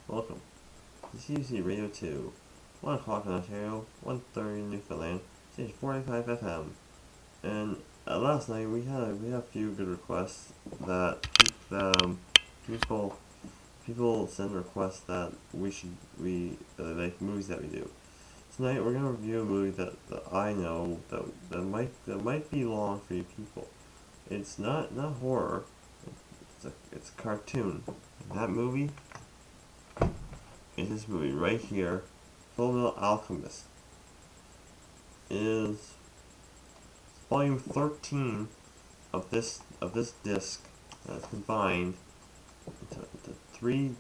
Welcome to CBC Radio 2, 1 o'clock in Ontario, 1:30 in Newfoundland, station 45 FM. And last night we had a few good requests that people send requests that we like movies that we do. Tonight we're gonna review a movie that I know that might be long for you people. It's not horror. It's a cartoon. And that movie is this movie right here, Fullmetal Alchemist. It is volume 13 of this disc that's combined into three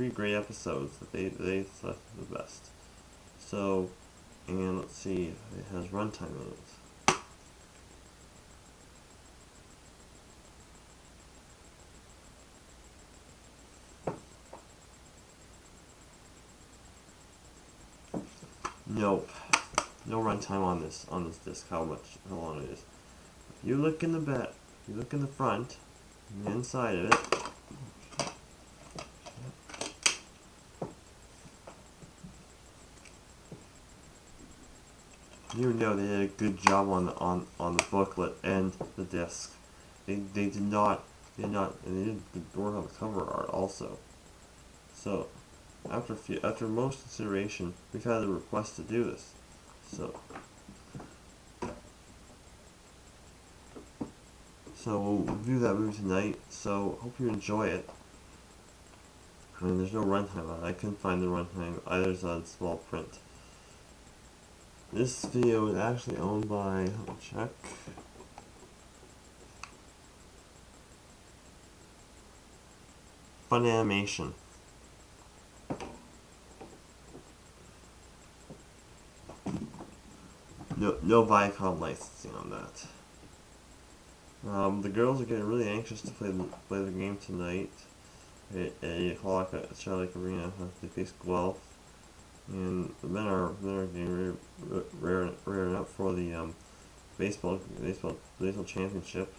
great episodes that they selected the best. So, and let's see, it has runtime in it. Nope, no runtime on this disc. How long it is? If you look in the front, and the inside of it. You know they did a good job on the booklet and the disc. They did not, and they did the work on the cover art also. So, after most consideration, we've had a request to do this. So we'll review that movie tonight. So hope you enjoy it. I mean, there's no runtime on it. I couldn't find the runtime either. It's on small print. This video is actually owned by, let me check. Fun Animation. No Viacom licensing on that. The girls are getting really anxious to play the game tonight at 8 o'clock at Charlie Arena as they face Guelph. And the men are getting rearing up for the baseball championship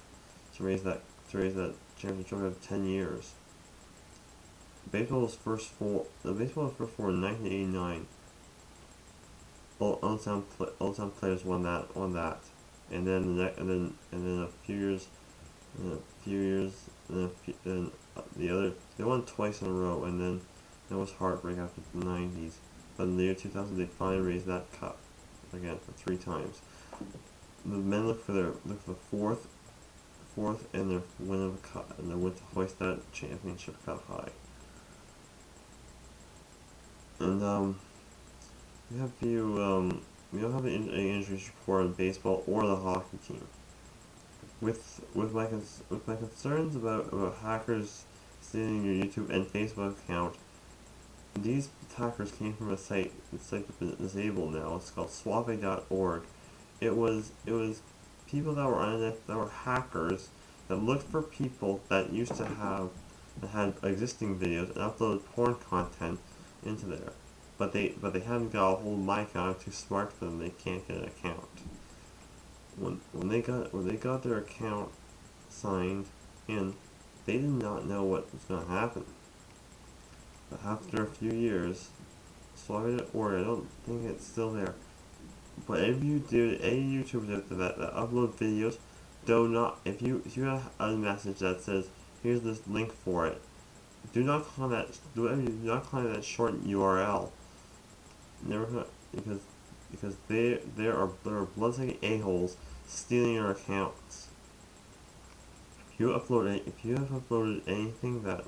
to raise that championship over 10 years. The baseball was first for in 1989. Old Town players won that, and then a few years, the other they won twice in a row, and then there was heartbreak after the 90s. But in the year 2000, they finally raised that cup again for 3 times. The men look for the fourth, and their win of the cup, and they went to hoist that championship cup high. And we don't have any injuries reported in baseball or the hockey team. With my concerns about hackers stealing your YouTube and Facebook account, these attackers came from a site that's been disabled now. It's called suave.org. It was people that were hackers that looked for people that had existing videos and uploaded porn content into there. But they haven't got a hold of my account. I'm too smart for them. They can't get an account. When they got their account signed in, they did not know what was going to happen. But after a few years, Suave.org, I don't think it's still there. But if you do, any YouTubers out there that upload videos, do not. If you have a message that says, "Here's this link for it," do not click that short URL. Never, because there are bloodsucking a-holes stealing your accounts. If you have uploaded anything that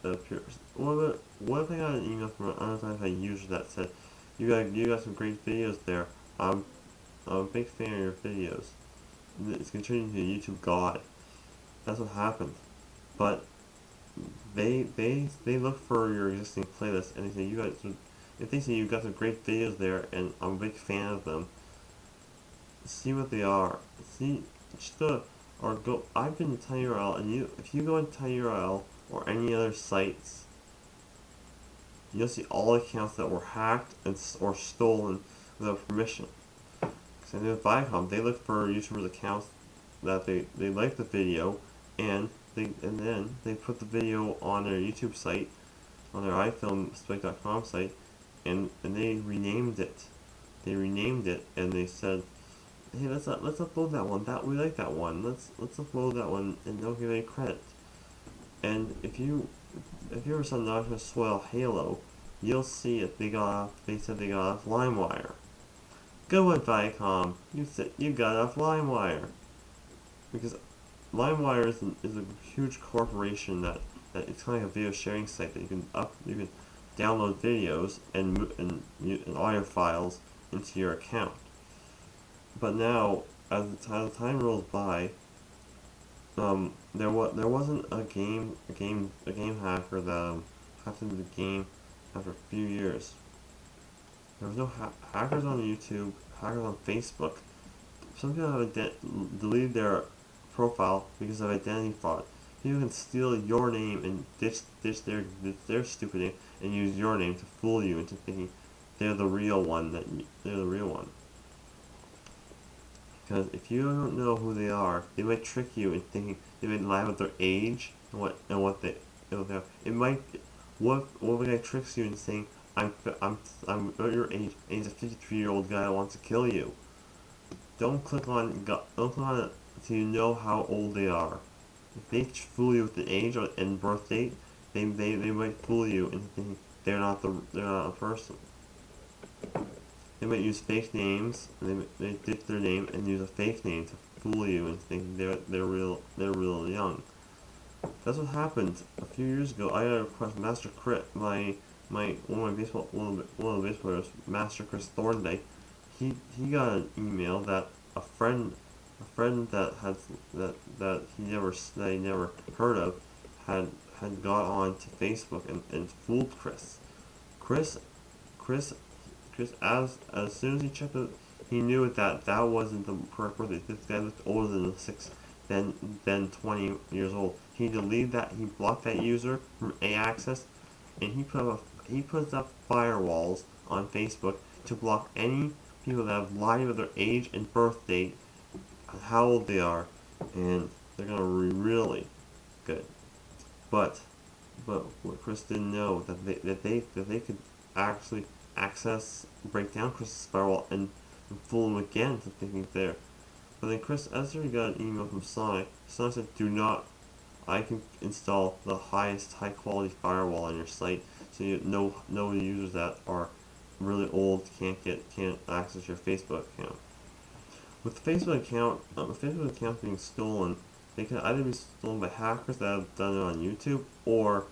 appears, what if I got an email from an unidentified user that said, you got some great videos there. I'm a big fan of your videos. It's contributing to YouTube God. That's what happened. But they look for your existing playlist, and they say if they say you got some great videos there and I'm a big fan of them, see what they are. I've been to TinyURL, and if you go on TinyURL or any other sites, you'll see all accounts that were hacked or stolen without permission. Because I know Viacom, they look for YouTubers' accounts that they like the video, and then they put the video on their YouTube site, on their iFilmSpike.com site, and they renamed it. They renamed it, and they said, "Hey, let's upload that one. We like that one. Let's upload that one, and don't give any credit." And if you ever saw Not Gonna Spoil Halo, you'll see it. They said they got off LimeWire. Go on, Viacom. You got off LimeWire, because LimeWire is a huge corporation that it's kind of like a video sharing site that you can download videos and audio files into your account. But now, as the time rolls by, there wasn't a game hacker that hacked into the game after a few years. There was no hackers on YouTube, hackers on Facebook. Some people have deleted their profile because of identity fraud. People can steal your name and ditch their stupid name and use your name to fool you into thinking they're the real one. Because if you don't know who they are, they might trick you into thinking they might lie about their age and what they. It might. What if a guy tricks you into saying I'm about your age and he's a 53-year-old guy that wants to kill you? Don't click on it until you know how old they are. If they fool you with the age and birth date, they might fool you into thinking they're not a person. They might use fake names, and they ditch their name and use a fake name to fool you into thinking they're real young. That's what happened a few years ago. I got a request, Master Crit, one of the baseball players, Master Chris Thornday. He got an email that a friend that he never heard of had got on to Facebook and fooled Chris. Chris, as soon as he checked it, he knew that wasn't the correct birthday. This guy looked older than 20 years old. He deleted that. He blocked that user from access, and he puts up firewalls on Facebook to block any people that have lied about their age and birth date, how old they are, and they're gonna be really good. But what Chris didn't know that they could actually break down Chris's firewall and fool him again into thinking there. But then Chris Esser got an email from Sonic. Sonic said, I can install the highest high quality firewall on your site, so no users that are really old can't access your Facebook account. With the Facebook account being stolen, they can either be stolen by hackers that have done it on YouTube, or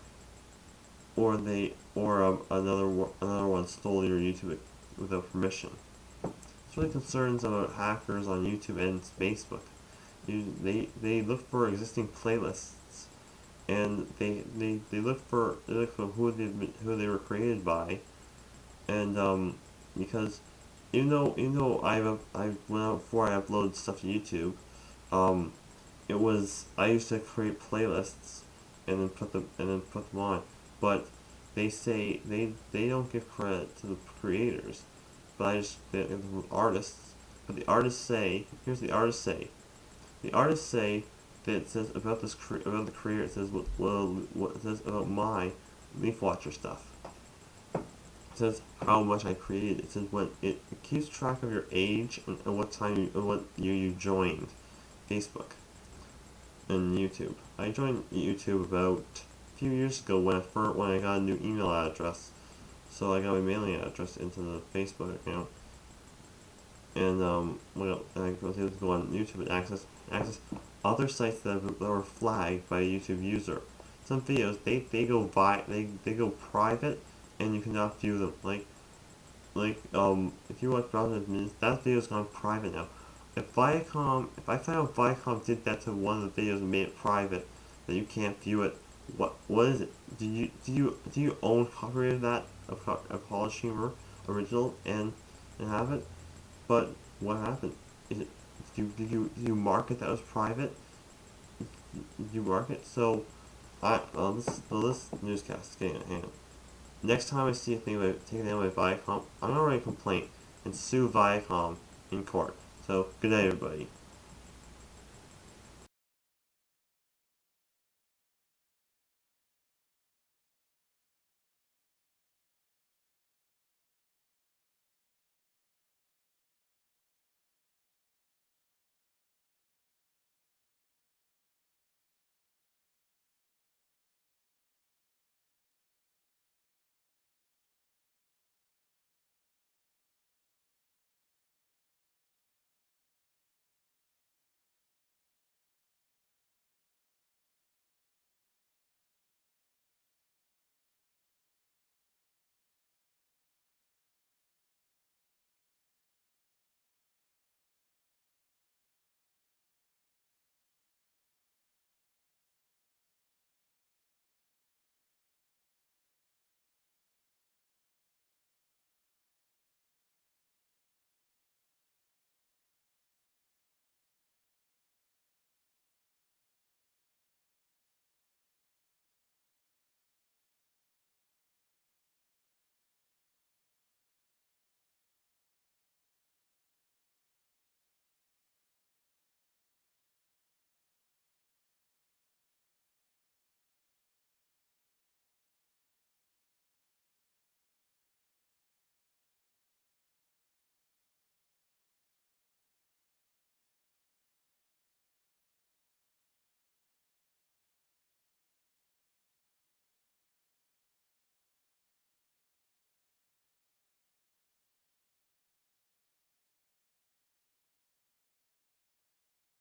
another one stole your YouTube without permission. There's really concerns about hackers on YouTube and Facebook. They look for existing playlists, and they look for who they were created by, and because even though before I uploaded stuff to YouTube, I used to create playlists and then put them on, but they say they don't give credit to the creators, but the artists. But the artists say, here's the artists say. The artists say that it says about the creator. It says what it says about my Leaf Watcher stuff. It says how much I created. It says when it keeps track of your age and what year you joined Facebook and YouTube. I joined YouTube about a few years ago when I got a new email address, so I got my mailing address into the Facebook account, and when I was able to go on YouTube and access other sites that were flagged by a YouTube user. Some videos they go private, and you cannot view them. If you watch Browser Admins, that video's gone private now. If I found out Viacom did that to one of the videos and made it private, that you can't view it, what is it? Do you own copyright of that, of College Humor original and have it? But what happened? Did you mark it that was private? Did you mark it? So this newscast is getting out of hand. Next time I see a thing about taken down by Viacom, I'm gonna write a complaint and sue Viacom in court. So good night, everybody.